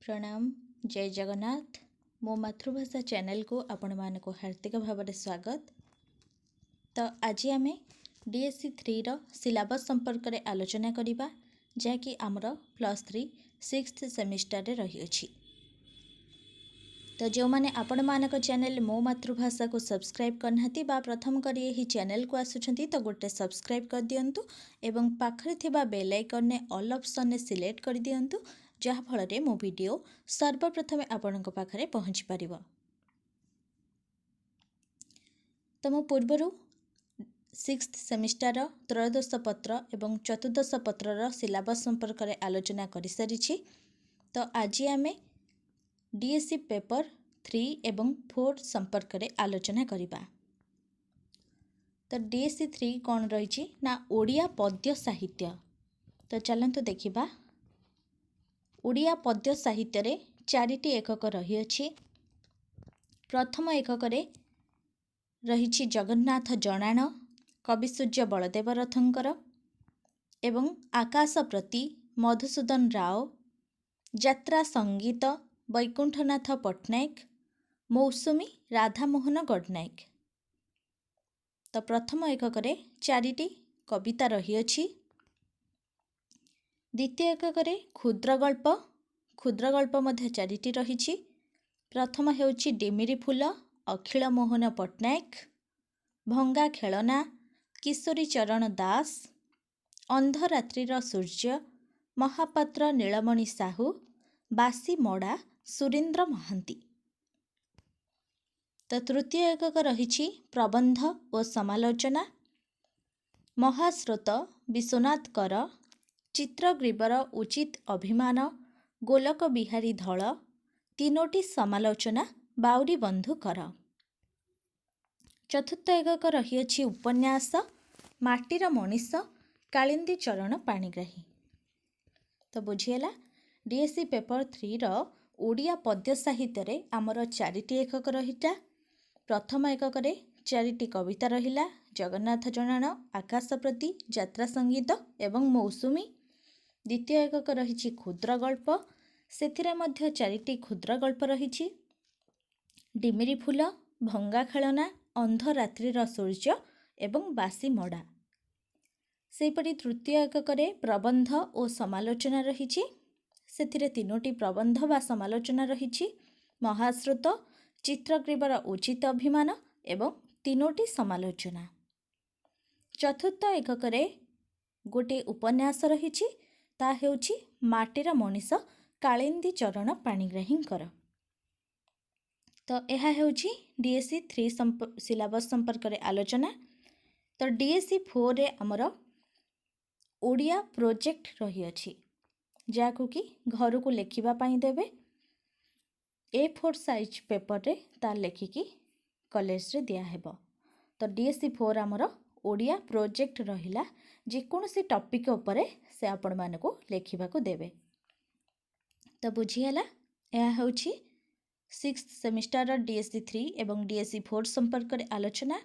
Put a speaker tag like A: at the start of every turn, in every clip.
A: प्रणाम जय जगन्नाथ मो मातृभाषा चैनल को आपण मानक हार्दिक भाव स्वागत। तो आज आम डीएससी 3 रो सिलेबस संपर्क में आलोचना करिबा जहाँकि आमर +3 6th सेमिस्टर रे रही अछि। तो जो माने आपण मानक चैनल मो मातृभाषा को सब्सक्राइब करनाती बा प्रथम करी ही चैनल को आसुछंती तो गोटे सब्सक्राइब कर दियंतु एवं पाखरे थिबा बेल आइकन ने ऑल ऑप्शन ने सिलेक्ट कर दियंतु जहाँ फल मो वीडियो सर्वप्रथमे आपण पाखरे पहुँची पारिबो। तो मो पूर्वरु 6th सेमिस्टर त्रयोदश पत्र एवं चतुर्दश पत्रर सिलेबस संपर्क में आलोचना कर सारी। तो आज आम डीएससी पेपर 3 एवं 4 संपर्क में आलोचना करिबा। तो डीएससी 3 कौन रही ना ओडिया पद्य साहित्य। तो चलंतु देखिबा। ओडिया पद्य साहित्य रे 4टी एकक रही अछि। प्रथम एकक रे रही जगन्नाथ जनाण कविसूर्य बलदेव रथंकर एवं आकाश प्रति मधुसूदन राव, यात्रा संगीत वैकुंठनाथ पट्टनायक, मौसुमी राधामोहन गडनायक। तो प्रथम एकक रे 4टी कविता रही अछि। द्वितीय एकक रे क्षुद्र गल्प मध्य 4टी रही। प्रथम हेउछि डिमिरी फूल अखिल मोहन पट्टनायक, भंगा खेलना किशोरी चरण दास, अंधरात्रिर सूर्य महापात्र नीलमणि साहू, बासी मड़ा सुरेंद्र महांती। तो तृतीय एकक रही प्रबंध और समालोचना महास्रोत विश्वनाथ कर, चित्रग्रीवर उचित अभिमान, गोलक बिहारी धल, तीनोटी समालोचना बाउरी बंधु कर। चतुर्थ एकक रही उपन्यास माटीर मनीष कालिंदी चरण पाणिग्राही। तो बुझीगला डीएससी पेपर 3 रो ओडिया पद्य साहित्य रे आमर 4टी एकक रहिता। प्रथम एकक रे 4टी कविता रहिला जगन्नाथ जनाण, आकाश प्रति, यात्रा संगीत एवं मौसुमी। द्वितीय एकक रही क्षुद्र गल्प, सेथिरे मध्य 4टी क्षुद्र गल्प रही डिमिरी फूल, भंगा खेलना, अंधरात्रिर सूर्य एवं बासी मड़ा। सेपरि तृतीय एकक रे प्रबंध और समालोचना रही सेथिरे 3टी प्रबंध बा समालोचना रही महास्रोत, चित्रग्रीवर उचित अभिमान एवं 3टी समालोचना। चतुर्थ एकक रे गोटे उपन्यास रही ता हेउछि माटीर मनीष कालिंदी चरण पाणिग्राहींकर। तो यह हेउछि डीएससी 3 सिलेबस संपर्क में आलोचना। तो डीएससी 4 रे हमर ओडिया प्रोजेक्ट रही अछि जाको कि घर को लेखिबा पाई देबे। A4 साइज पेपर रे ता लेखिकी कॉलेज रे दिया हेबो। तो डीएससी 4 हमर ओडिया प्रोजेक्ट रहिला जेकोनोसी टॉपिक उपरे से आपण मानको लेखिबा को देबे। तो बुझीगला यह हेउछि 6th सेमिस्टर डीएससी 3 एवं डीएससी 4 संपर्क में आलोचना।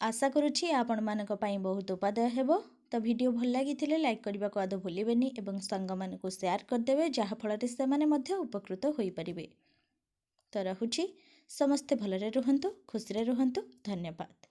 A: आशा करुछि आपण मानक पई बहुत उपादेय हेबो। तो वीडियो भल लागिथिले लाइक करबा को आदो भूलिबेनी एवं संग मानको शेयर कर देबे जहाँ फल रे से माने मध्य उपकृत होई परिबे। तो रहुछि समस्ते भलरे रुहंतु, खुशी रे रुहंतु। धन्यवाद।